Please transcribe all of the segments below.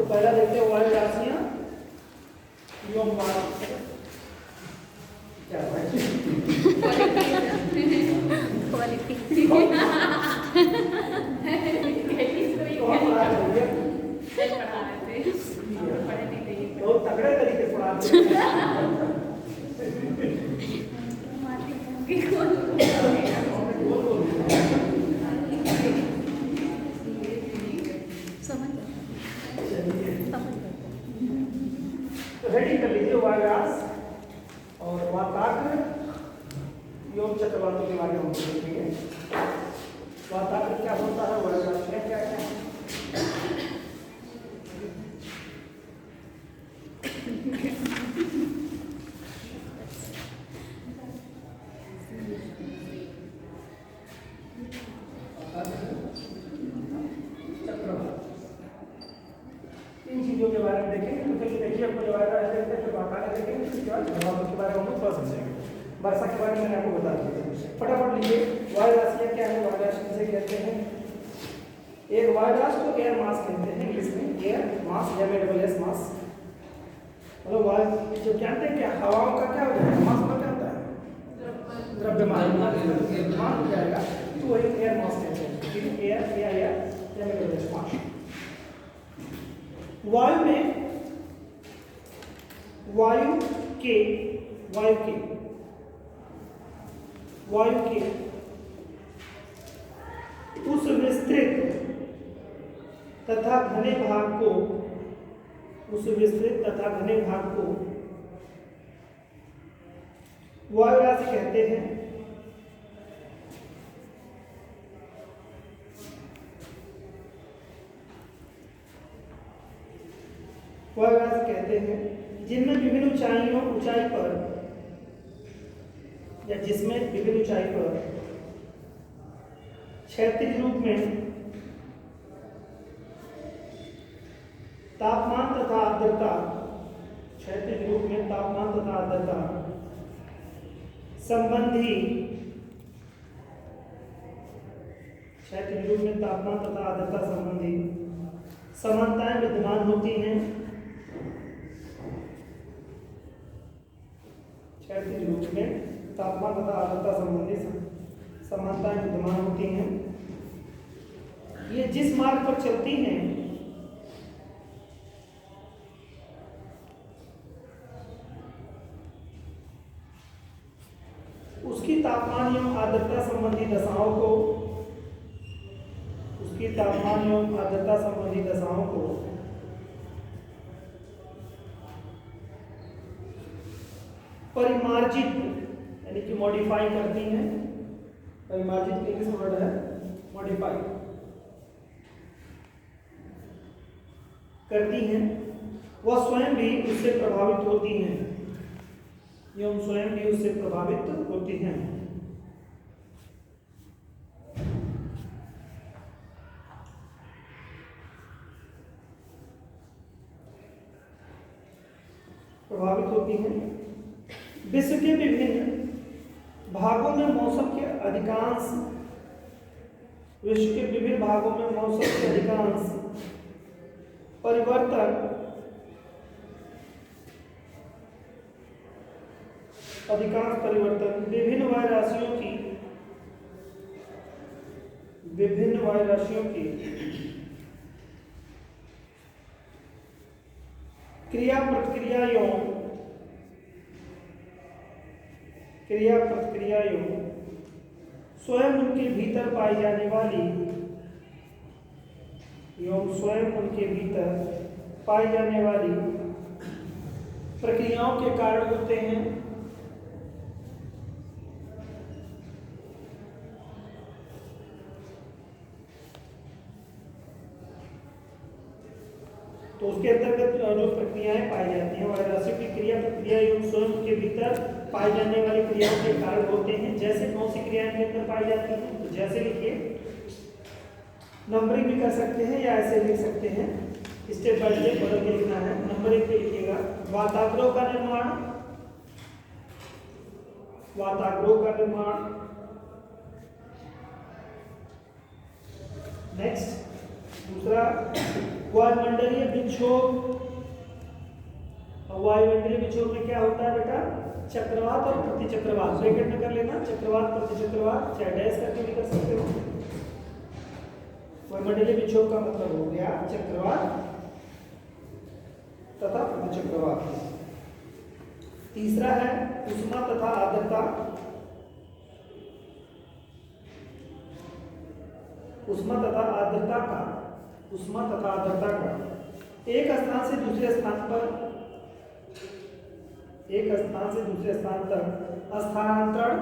पहला देखते हैं वायु राशियां एवं क्या बहुत तगड़े तरीके से पढ़ाते तो हेडिंग कर लीजिए वायुरास और वातावरण योग चक्रवातों के बारे में हम देखेंगे। वातावरण क्या होता है, वायुरास में क्या क्या है। इन चीजों के बारे में देखेंगे। तो चलिए देखिए, आपको जो वायुरास देखते हैं, फिर वातावरण देखेंगे, उसके बाद प्रभावों के बारे में हम थोड़ा समझेंगे। वर्षा के बारे में मैंने आपको बता दिया। फटाफट लीजिए, वायुराशियां क्या है, वायुराशि किसे कहते हैं। एक वायुराश को एयर मास कहते हैं, इंग्लिश में एयर मास या एस मास। मतलब वायु जो जानते हैं क्या, हवाओं का क्या होता है, मास का क्या होता है, द्रव्यमान हो जाएगा, तो वही एयर मास कहते हैं। ठीक है, एयर या एस मास। वायु में वायु के उस विस्तृत तथा घने भाग को वायुराशि कहते हैं। वायुराशि कहते हैं जिनमें विभिन्न ऊंचाई पर या जिसमें विभिन्न ऊंचाई पर क्षैतिज रूप में तापमान तथा आर्द्रता संबंधी समानताएं विद्यमान होती हैं। क्षैतिज रूप में तापमान तथा आर्द्रता संबंधी समानताएं विद्यमान होती हैं। ये जिस मार्ग पर चलती हैं उसकी तापमान एवं आर्द्रता संबंधी दशाओं को परिमार्जित यानी कि मॉडिफाई करती हैं। परिमार्जित इंग्लिश वर्ड है मॉडिफाई करती हैं। वह स्वयं भी उससे प्रभावित होती हैं विश्व के विभिन्न भागों में मौसम के अधिकांश परिवर्तन विभिन्न वायुराशियों की क्रिया प्रतिक्रियाओं स्वयं उनके भीतर पाई जाने वाली प्रक्रियाओं के कारण होते हैं। तो उसके अंतर्गत जो प्रक्रियाएं पाई जाती हैं, वायुराशि की क्रिया प्रतिक्रिया एवं स्वयं के भीतर पाई जाने वाली क्रियाओं के कारण होते हैं। जैसे कौन सी क्रियाएं के अंदर पाई जाती हैं, तो जैसे लिखिए, नंबरिंग भी कर सकते हैं या ऐसे लिख सकते हैं, स्टेप बाय स्टेप बदल के लिखना है। नंबर 1 पे लिखिएगा वाताग्रोह का निर्माण। नेक्स्ट दूसरा वायुमंडलीय विक्षोभ। वायुमंडलीय विक्षोभ में क्या होता है बेटा, चक्रवात और प्रतिचक्रवात। ब्रैकेट में कर लेना, चक्रवात प्रतिचक्रवात, चाहे डैश करके भी कर सकते हो। वायुमंडलीय विक्षोभ का मतलब हो गया चक्रवात तथा प्रतिचक्रवात। तीसरा है ऊष्मा तथा आर्द्रता। ऊष्मा तथा आर्द्रता का एक स्थान से दूसरे स्थान तक स्थानांतरण।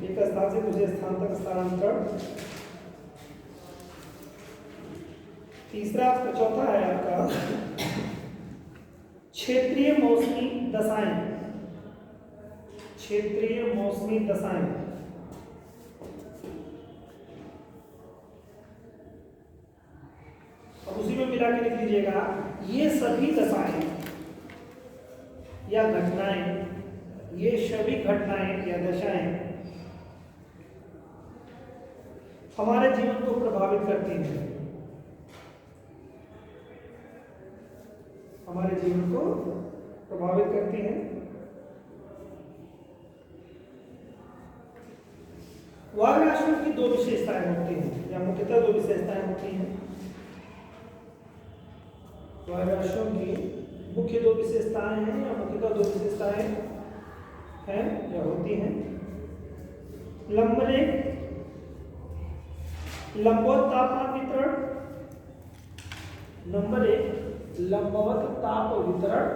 एक स्थान से दूसरे स्थान तक स्थानांतरण। तीसरा चौथा है आपका क्षेत्रीय मौसमी दशाएं। क्षेत्रीय मौसमी दशाएं, अब उसी में मिला के लिख लीजिएगा, ये सभी दशाएं या घटनाएं, ये सभी घटनाएं या दशाएं हमारे जीवन को प्रभावित करती हैं। हमारे जीवन को प्रभावित करती हैं। वायु राशियों की दो विशेषताएं होती हैं, या मुख्यतः दो विशेषताएं होती हैं। वायु राशियों की मुख्य दो विशेषताएं हैं, या मुख्यतः दो विशेषताएं हैं या होती हैं। लंबवत तापमान वितरण। नंबर 1 लंबवत ताप वितरण,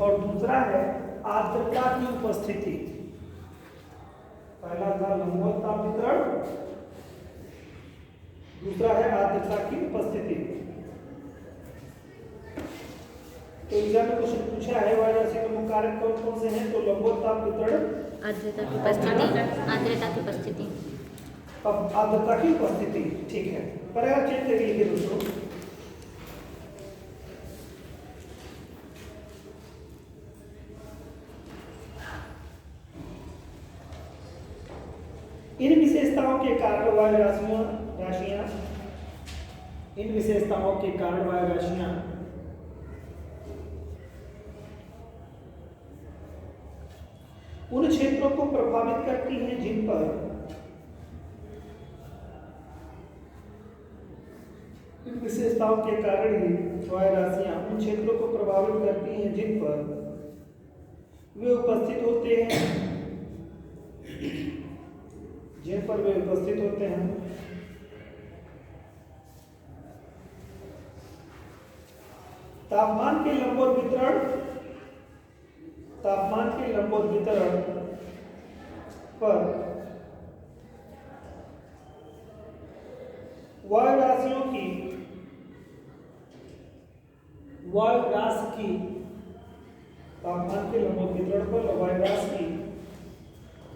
और दूसरा है आर्द्रता की उपस्थिति। पहला था लंबवत ताप वितरण, दूसरा है आर्द्रता की उपस्थिति। तो एग्जाम में क्वेश्चन पूछा है वायु राशि के मुख्य कारक कौन कौन से हैं, तो लंबवत ताप वितरण, आर्द्रता की उपस्थिति। अब आर्द्रता की उपस्थिति, ठीक है। पैराग्राफ चेंज कर लीजिए दोस्तों। इन विशेषताओं के कारण वायु राशियां इन विशेषताओं के कारण वायु राशियां उन क्षेत्रों को प्रभावित करती हैं जिन पर इन विशेषताओं के कारण ही वायु राशियां उन क्षेत्रों को प्रभावित करती हैं जिन पर वे उपस्थित होते हैं तापमान के लंबवत वितरण पर वायु राशि की तापमान के लंबवत वितरण पर वायु राशि की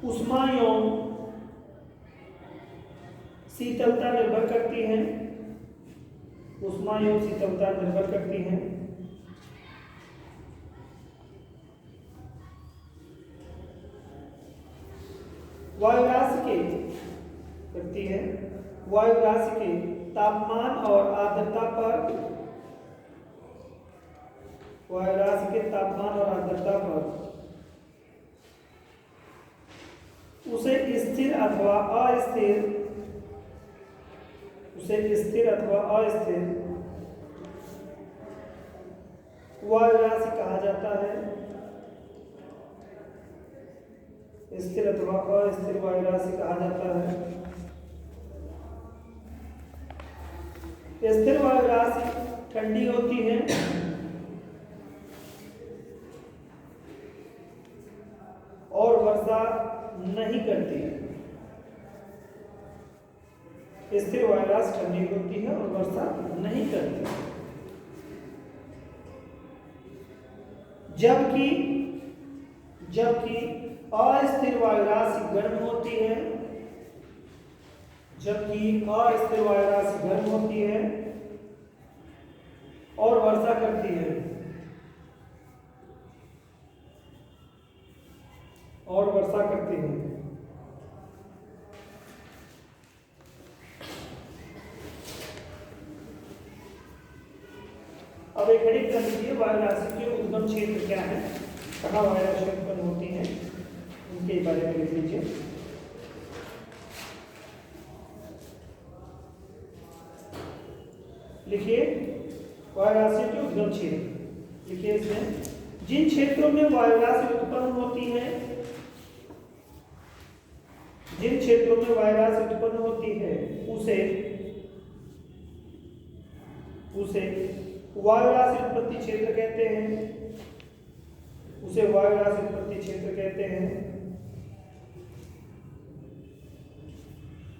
ऊष्मा एवं शीतलता निर्भर करती है। ऊष्मा एवं शीतलता निर्भर करती है। वायु राशि के तापमान और आर्द्रता पर उसे स्थिर अथवा अस्थिर वायु राशि कहा जाता है। स्थिर अथवा अस्थिर वायु राशि कहा जाता है। स्थिर वायु राशि ठंडी होती है और वर्षा नहीं करती। स्थिर वायु राशि ठंडी होती है और वर्षा नहीं करती। जबकि अस्थिर वायु राशि गर्म होती है। और वर्षा करती है। और वर्षा करते हैं। अब एक हेडिंग कर लीजिए, वायु राशि के उद्गम क्षेत्र क्या है, कहाँ वायु राशि उत्पन्न होती हैं, उनके बारे में लिख लीजिए। लिखिए वायु राशि के उद्गम क्षेत्र, लिखिए इसमें जिन क्षेत्रों में वायु राशि उत्पन्न होती है, जिन क्षेत्रों में वायु राशि उत्पन्न होती है उसे वायु राशि उत्पत्ति क्षेत्र कहते हैं, उसे वायु राशि उत्पत्ति क्षेत्र कहते हैं।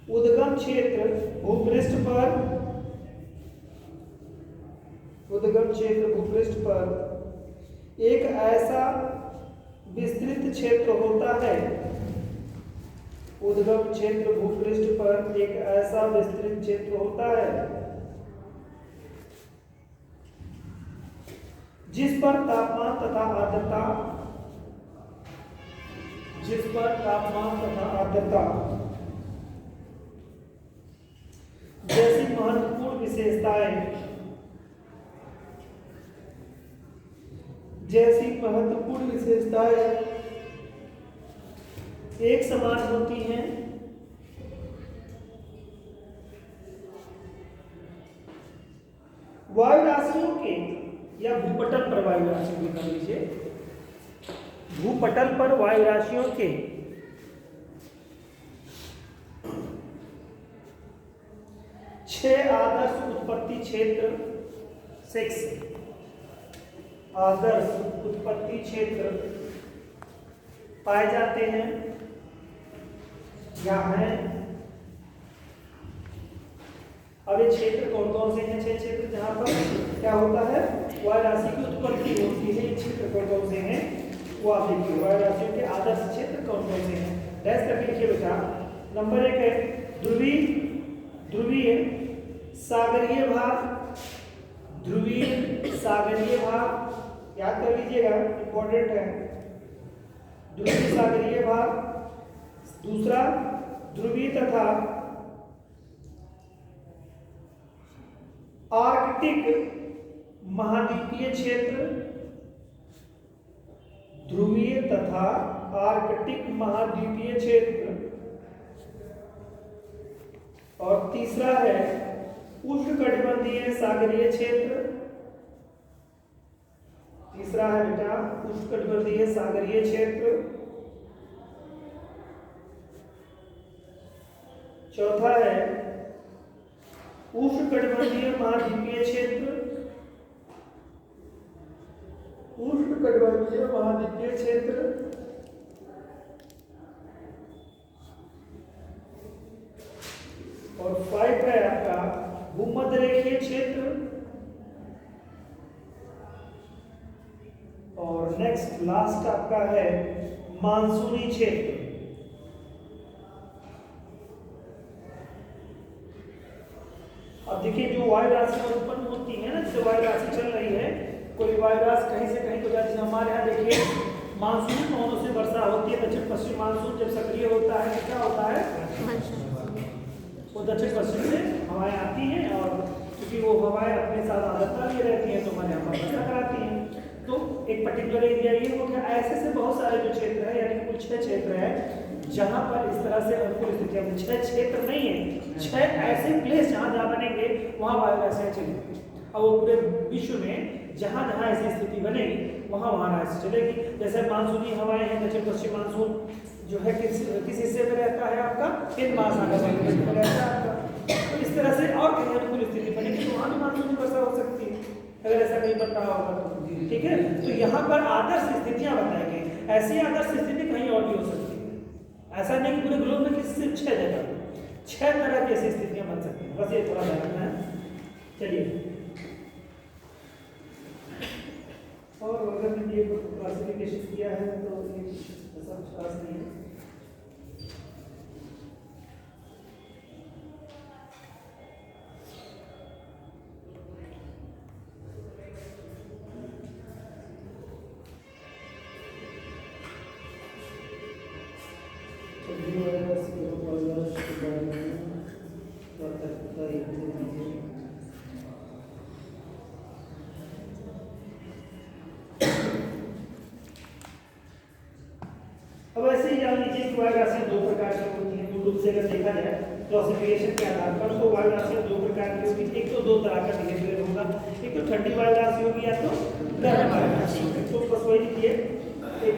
उद्गम क्षेत्र भूपृष्ठ पर, उद्गम क्षेत्र भूपृष्ठ पर एक ऐसा विस्तृत क्षेत्र होता है, उद्गम क्षेत्र भूपृष्ठ पर एक ऐसा विस्तृत क्षेत्र होता है जिस पर तापमान तथा आर्द्रता, जिस पर तापमान तथा आर्द्रता जैसी महत्वपूर्ण विशेषताएं, जैसी महत्वपूर्ण विशेषताएं एक समान होती हैं, वायु राशियों के या भूपटल पर वायु राशियों के, कर लीजिए भूपटल पर वायु राशियों के छह आदर्श उत्पत्ति क्षेत्र, 6 आदर्श उत्पत्ति क्षेत्र पाए जाते हैं या हैं। अब ये क्षेत्र कौन कौन से हैं? 6 क्षेत्र जहां पर क्या होता है, वायु राशि की उत्पत्ति होती है। ये क्षेत्र कौन कौन से हैं वो आप देखिए, वायु राशियों के आदर्श क्षेत्र कौन कौन से हैं, डैश करके लिखिए बेटा। नंबर 1 है ध्रुवीय, ध्रुवीय सागरीय भाग, ध्रुवीय सागरीय भाग याद कर लीजिएगा, इंपॉर्टेंट है। ध्रुवीय सागरीय भाग, दूसरा ध्रुवीय तथा आर्कटिक महाद्वीपीय क्षेत्र, ध्रुवीय तथा आर्कटिक महाद्वीपीय क्षेत्र। और तीसरा है उष्णकटिबंधीय सागरीय क्षेत्र, तीसरा है बेटा उष्णकटिबंधीय सागरीय क्षेत्र। चौथा है उष्णकटिबंधीय महाद्वीपीय क्षेत्र, उष्णकटिबंधीय महाद्वीपीय क्षेत्र। और 5 है आपका भूमध्यरेखीय क्षेत्र। और नेक्स्ट लास्ट आपका है मानसूनी क्षेत्र। अब देखिए जो वायु राशि उत्पन्न होती है ना, जैसे वायु राशि चल रही है, कोई वायु राशि कहीं से कहीं को जाती है। हमारे यहाँ देखिए मानसून मौसम से वर्षा होती है, दक्षिण पश्चिम मानसून जब सक्रिय होता है तो क्या होता है, वो दक्षिण पश्चिम से हवाएं आती हैं और क्योंकि वो हवाएं अपने साथ आर्द्रता लिए रहती हैं तो हमारे यहाँ पर वर्षा कराती हैं। तो एक पर्टिकुलर एरिया ये हो गया। ऐसे से बहुत सारे जो क्षेत्र है, यानी कुल 6 क्षेत्र है जहाँ पर इस तरह से अनुकूल स्थितियाँ, 6 क्षेत्र नहीं है, 6 ऐसे प्लेस जहाँ बनेंगे वहाँ वायु राशियाँ चलेंगी। और वो पूरे विश्व में जहाँ जहाँ ऐसी स्थिति बनेगी वहाँ राशि चलेगी। जैसे मानसूनी हवाएं हैं, दक्षिण पश्चिम मानसून जो है किस हिस्से में रहता है आपका, हिंद महासागर में रहता है आपका। तो इस तरह से और कहीं अनुकूल स्थिति बनेगी तो वहाँ भी मानसूनी वर्षा हो सकती है, अगर ऐसा कहीं बन रहा होगा तो। ठीक है, तो यहाँ पर आदर्श स्थितियाँ बताई गई। ऐसी आदर्श स्थिति कहीं और भी हो सकती है, ऐसा नहीं पूरे ग्लोब में किसी सिर्फ 6 जगह, 6 तरह की ऐसी स्थितियाँ बन सकती हैं। बस ये थोड़ा ध्यान रखना है। चलिए, और अगर मैंने ये क्लासिफिकेशन किया है तो ये ऐसा खास नहीं है। ठंडी वायु राशि और वायु राशि के बारे में जानकारी दे दीजिए। अब ऐसे ही जान लीजिए कि वायु राशि दो प्रकार की होती है। मूल रूप से अगर देखा जाए क्लासिफिकेशन के आधार पर तो वायु राशि दो प्रकार की होगी। एक तो दो तरह का बिहेवियर होगा, एक तो ठंडी वायु राशि होगी या तो गर्म वायु राशि होगी। तो बस वही लिखिए, एक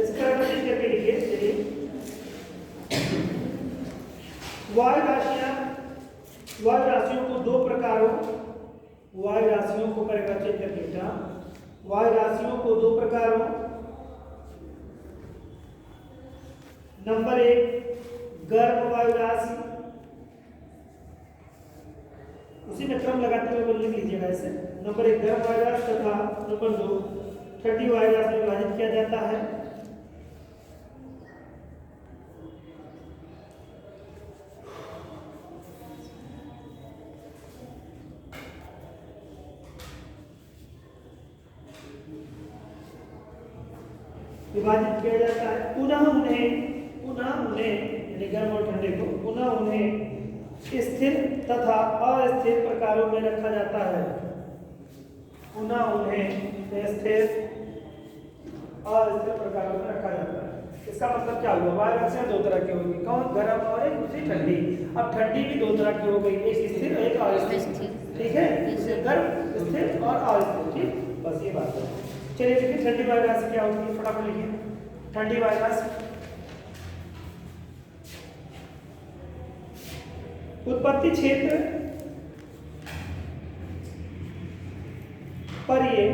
इसका नोटिस करके लिखिए। चलिए, वायु राशियों को दो प्रकारों, वायु राशियों को परिभाषित करके वायु राशियों को दो प्रकारों, नंबर एक गर्म वायु राशि, उसी में क्रम लगाते हुए लिख लीजिएगा ऐसे। नंबर एक गर्म वायु राशि तथा नंबर दो ठंडी वायु राशि में विभाजित किया जाता है। विभाजित किया जाता है पुनः उन्हें यानी गर्म और ठंडे को पुनः उन्हें स्थिर तथा अस्थिर प्रकारों में रखा जाता है। पुनः उन्हें स्थिर अस्थिर प्रकारों में रखा जाता है। इसका मतलब क्या हुआ? वायु राशियां दो तरह की होगी, कौन? गर्म और एक दूसरी ठंडी। अब ठंडी भी दो तरह की हो गई, एक स्थिर और एक अस्थिर। ठीक है, गर्म, स्थिर और अस्थिर। ठीक, बस ये बात है। चलिए देखिए ठंडी वायु राशि क्या होगी, फटाफट लिखिए। ठंडी वायु राशि उत्पत्ति क्षेत्र पर ये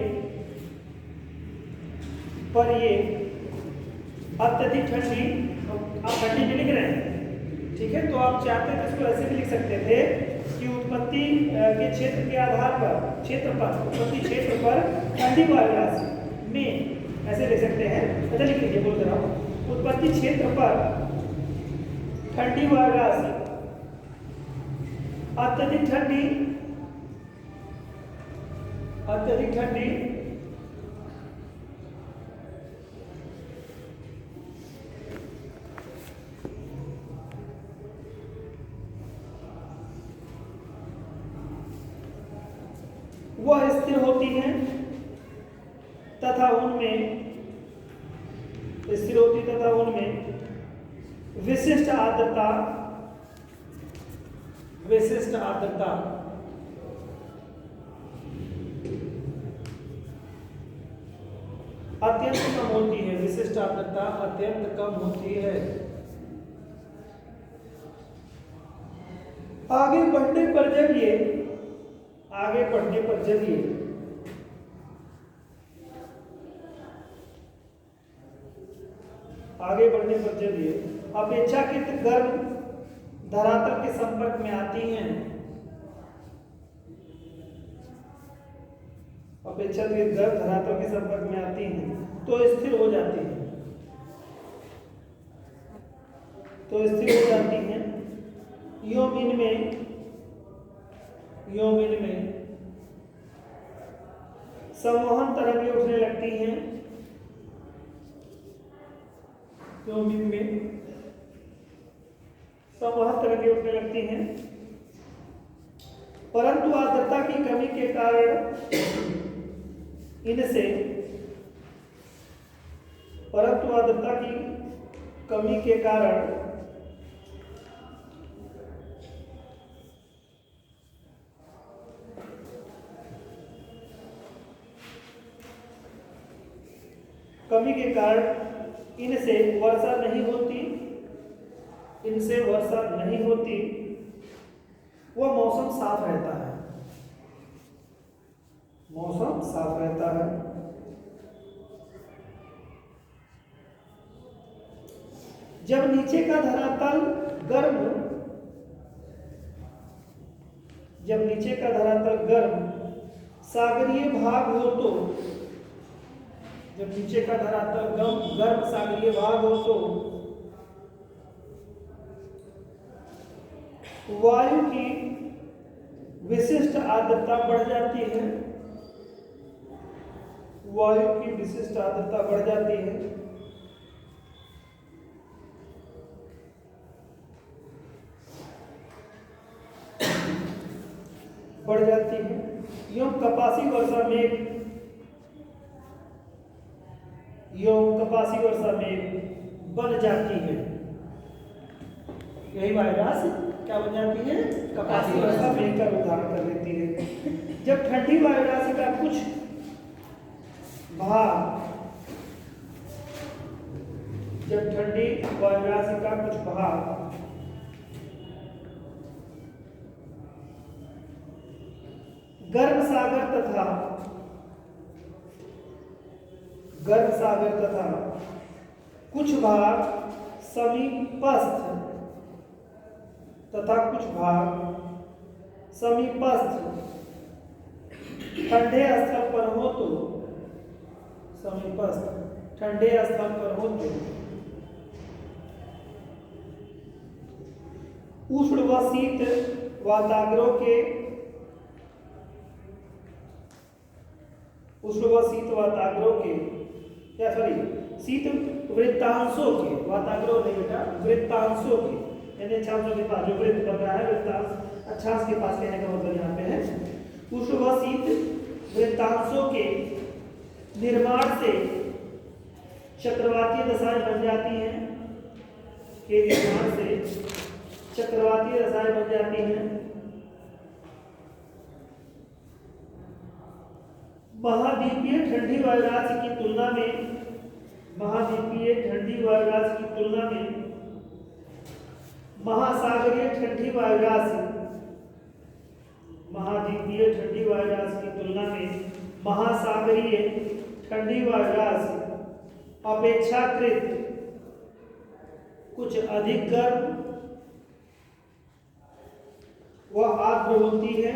अत्यधिक ठंडी, आप ठंडी भी लिख रहे हैं, ठीक है, तो आप चाहते हैं तो इसको ऐसे भी लिख सकते थे कि उत्पत्ति के क्षेत्र के आधार पर, उत्पत्ति क्षेत्र पर ठंडी वायु राशि में, ऐसे लिख सकते हैं। अच्छा लिख लीजिए, बोल रहा हूं, उत्पत्ति क्षेत्र पर ठंडी वायु राशि अत्यधिक ठंडी वह स्थिर होती हैं तथा उनमें विशिष्ट आर्द्रता अत्यंत कम होती है। विशिष्ट आर्द्रता अत्यंत कम होती है। आगे बढ़ने पर जब ये अपेक्षाकृत गर्म धरातल के संपर्क में आती हैं, अपेक्षाकृत गर्म धरातल के संपर्क में आती हैं तो स्थिर हो जाती हैं। योम इनमें संवहन तरंगें उठने लगती हैं। संवहन तरंगें उठने लगती हैं, परंतु आर्द्रता की कमी के कारण इनसे वर्षा नहीं होती। वह मौसम साफ रहता है। जब नीचे का धरातल गर्म सागरीय भाग हो तो वायु की विशिष्ट आर्द्रता बढ़ जाती है। बढ़ जाती है। यूं कपासी वर्षा में बन जाती है। यही वायरस क्या बन जाती है? कपासी वर्षा मेघ का रूप धारण कर लेती है। जब ठंडी वायुराशि का कुछ भाग गर्भ सागर तथा कुछ भाग समीपस्थ ठंडे स्थल पर हो तो उष्ण व शीत वाताग्रों के शीत वृत्तांशों के, वाताग्रों नहीं बेटा, वृत्तांशों के, यानी अक्षांशों के पास जो वृत्त बन रहा है, वृत्तांश अक्षांश के पास कहने का मतलब यहाँ पे है। उष्ण व शीत वृत्तांशों के निर्माण से चक्रवातीय दशाएं बन जाती हैं। महाद्वीपीय ठंडी वायुराशि की तुलना में महासागरीय ठंडी वायुराशि अपेक्षाकृत कुछ अधिक गर्म व आर्द्र होती है।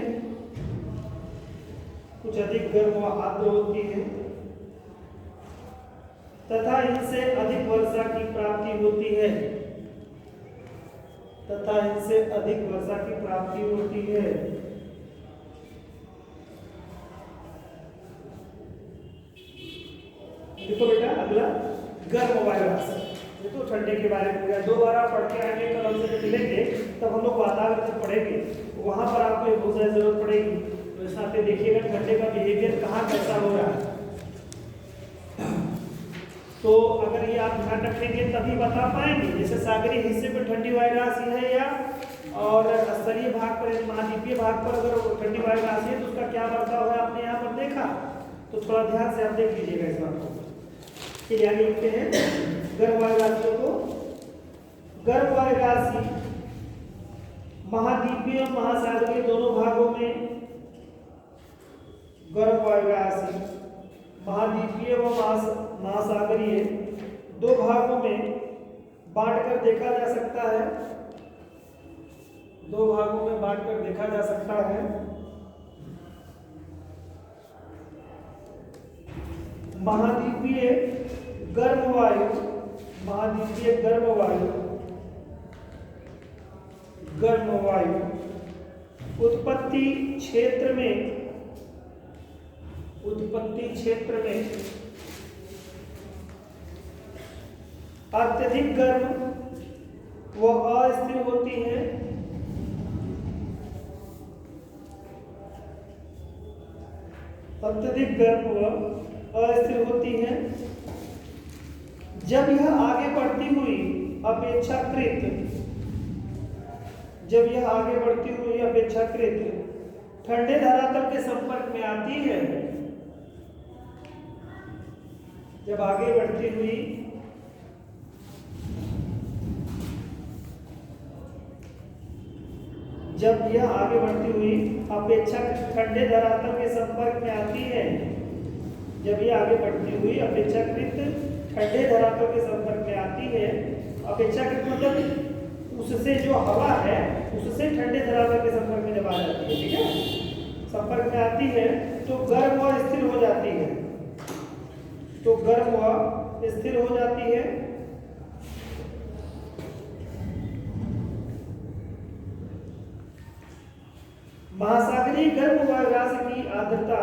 तथा इनसे अधिक वर्षा की प्राप्ति होती है। देखो बेटा, अगला गर्म वायुराशि। ये तो ठंडे के बारे में हो गया। दोबारा पढ़ के आगे कल हमसे जब मिलेंगे तब हम लोग वातावरण से पढ़ेंगे, वहां पर आपको बहुत सारी जरूरत पड़ेगी। तो इस पे देखिएगा ठंडे का बिहेवियर कहाँ कैसा हो रहा है। तो अगर ये आप ध्यान रखेंगे तभी बता पाएंगे। जैसे सागरीय हिस्से पर ठंडी वायुराशि है या और स्तरीय भाग पर, महाद्वीपीय भाग पर अगर ठंडी वायुराशि है तो उसका क्या बर्ताव है आपने यहाँ पर देखा। तो थोड़ा ध्यान से आप देख लीजिएगा इस बात को। चलिए आगे लिखते हैं गर्म वायुराशियों को। गर्म वायुराशि महाद्वीपीय और महासागरीय दोनों भागों में, गर्म वायुराशि महाद्वीपीय व महासागरीय दो भागों में बांटकर देखा जा सकता है। महाद्वीपीय गर्म वायु उत्पत्ति क्षेत्र में अत्यधिक गर्म व अस्थिर होती है। जब यह आगे बढ़ती हुई अपेक्षाकृत ठंडे धरातल के संपर्क में आती है। जब आगे बढ़ती हुई अपेक्षाकृत ठंडे धरातल के संपर्क में आती है। अपेक्षाकृत मतलब उससे जो हवा है उससे ठंडे धरातल के संपर्क में जब आ जाती है, ठीक है, संपर्क में आती है तो गर्म व स्थिर हो जाती है। महासागरीय गर्म वायुराशि की आर्द्रता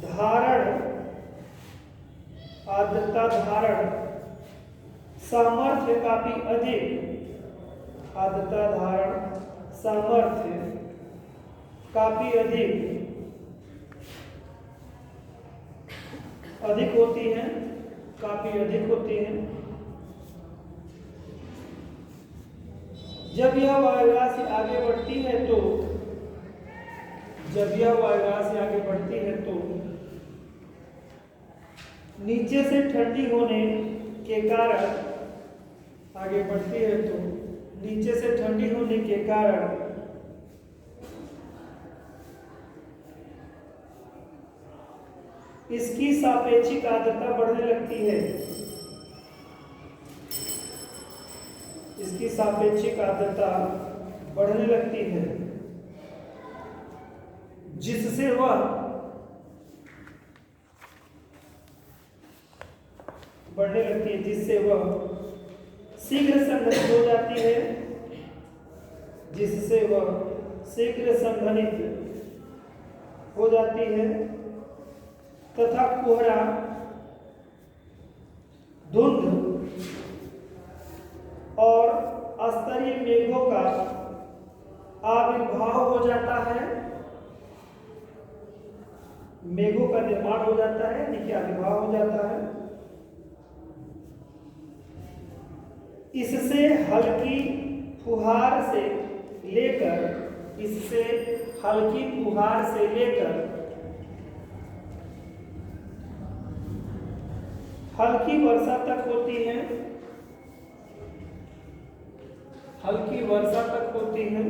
धारण सामर्थ्य काफी अधिक, आर्द्रता धारण सामर्थ्य काफी अधिक होती है, काफी अधिक होती है। जब यह वायुराशि आगे बढ़ती है तो नीचे से ठंडी होने के कारण इसकी सापेक्षिक आर्द्रता बढ़ने लगती है, जिससे वह शीघ्र संघनित हो जाती है तथा कोहरा, धुंध और अस्तरीय मेघों का आविर्भाव हो जाता है, मेघों का निर्माण हो जाता है, यानी कि आविर्भाव हो जाता है। इससे हल्की फुहार से लेकर हल्की वर्षा तक होती है,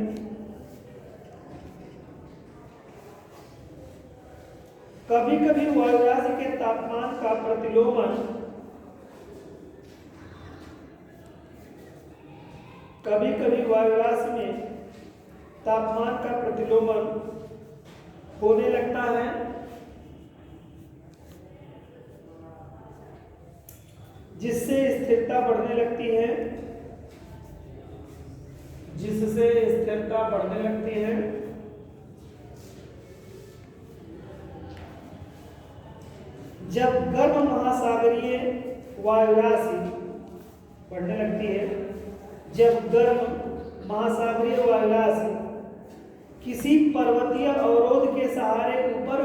कभी कभी वायुराशि के तापमान का प्रतिलोमन होने लगता है, जिससे स्थिरता बढ़ने लगती है, जब गर्म महासागरीय वायुराशि बढ़ने लगती है, किसी पर्वतीय अवरोध के सहारे ऊपर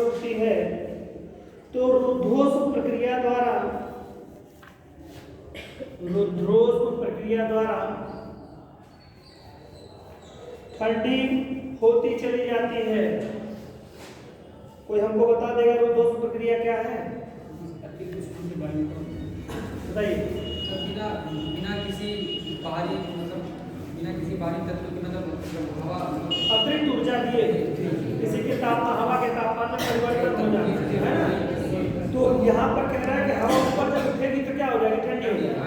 उठती है, तो रुद्धोष्म प्रक्रिया द्वारा ठंडी होती चली जाती है। कोई हमको बता देगा रुद्धोष्म प्रक्रिया क्या है? बताइए। बिना किसी बाहरी तत्व की हवा अतिरिक्त ऊर्जा दिए किसी के तापमान, हवा के तापमान में परिवर्तन हो जाता है ना। तो यहाँ पर कह रहा है कि हवा ऊपर जब उठेगी तो क्या हो जाएगी? ठंडी हो जाएगी,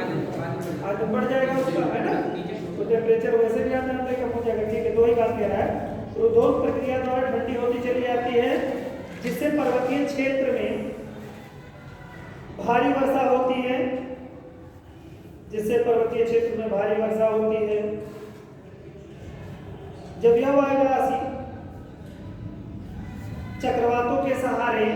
आज बढ़ जाएगा उसका, है ना। तो टेम्परेचर वैसे भी आता है कम हो जाएगा। ठीक है, दो ही बात कह रहा है। रुद्धोष्म प्रक्रिया द्वारा ठंडी होती चली जाती है, जिससे पर्वतीय क्षेत्र में भारी वर्षा होती है, जब यह वायुराशि चक्रवातों के सहारे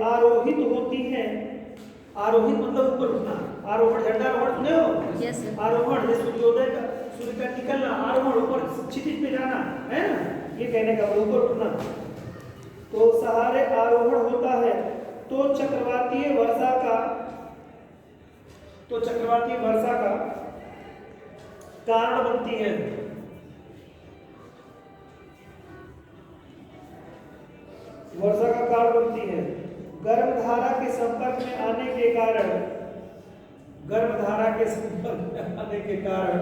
आरोहित होती है। आरोहित मतलब ऊपर उठना, आरोहण, झंडारोहण सुने हो? Yes sir. आरोहण जैसे सूर्य का निकलना, आरोहण ऊपर क्षितिज पे जाना, है ना, ये कहने का ऊपर उठना। तो सहारे आरोहण होता है तो चक्रवातीय वर्षा का कारण बनती है। गर्म धारा के संपर्क में आने के कारण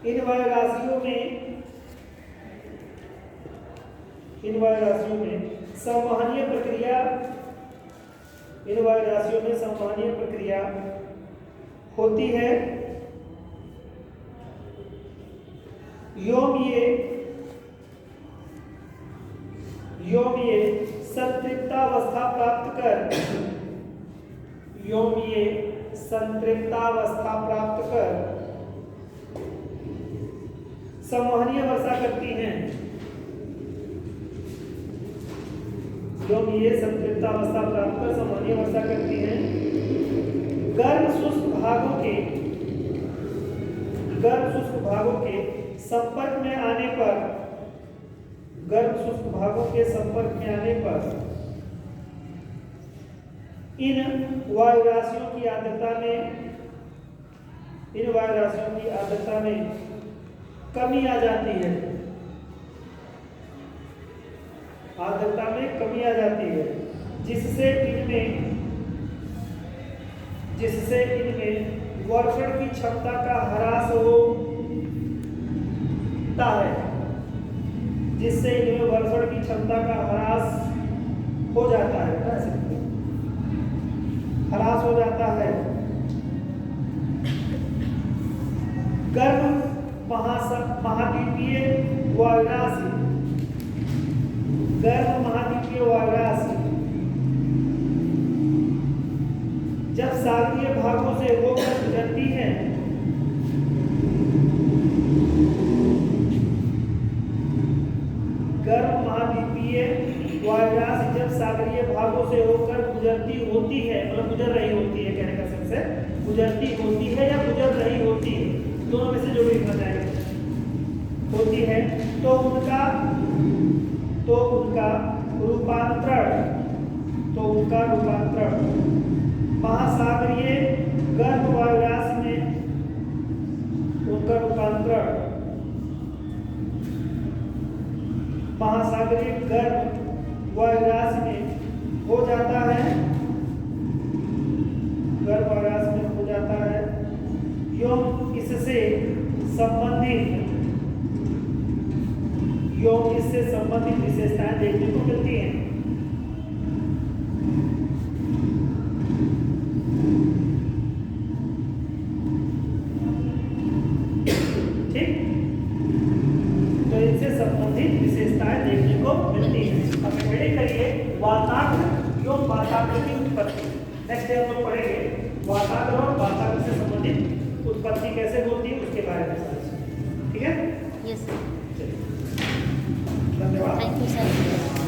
इन वायुराशियों में संवहनीय प्रक्रिया होती है योमीय संतृप्तावस्था प्राप्त कर संवहनीय वर्षा करती हैं। योमीय संतृप्तावस्था प्राप्त कर संवहनीय वर्षा करती हैं। गर्म शुष्क भागों के संपर्क में आने पर इन वायुराशियों की आर्द्रता में कमी आ जाती है। जिससे इनमें वर्षण की क्षमता का ह्रास होता है। ह्रास हो जाता है। गर्म महाद्वीपीय वायुराशि जब सागरीय भागों से होकर गुजरती है सागरीय भागों से होकर गुजरती होती है, मतलब गुजर रही होती है, कहने का सेंस है गुजरती होती है या गुजर रही होती है, दोनों में से जो भी लिखना चाहेंगे होती है, तो उनका रूपांतरण महासागरीय गर्भ वायुराशि में हो जाता है। एवं इससे संबंधित विशेषताएं देखने को मिलती हैं। ठीक, तो इनसे संबंधित विशेषताएं देखने को मिलती हैं। अब हेडिंग करिए वाताग्र एवं वाताग्र की उत्पत्ति। नेक्स्ट डे हम लोग पढ़ेंगे वाताग्र और वाताग्र से संबंधित उत्पत्ति कैसे होती है उसके बारे में। ठीक है, यस, धन्यवाद। Thank you sir.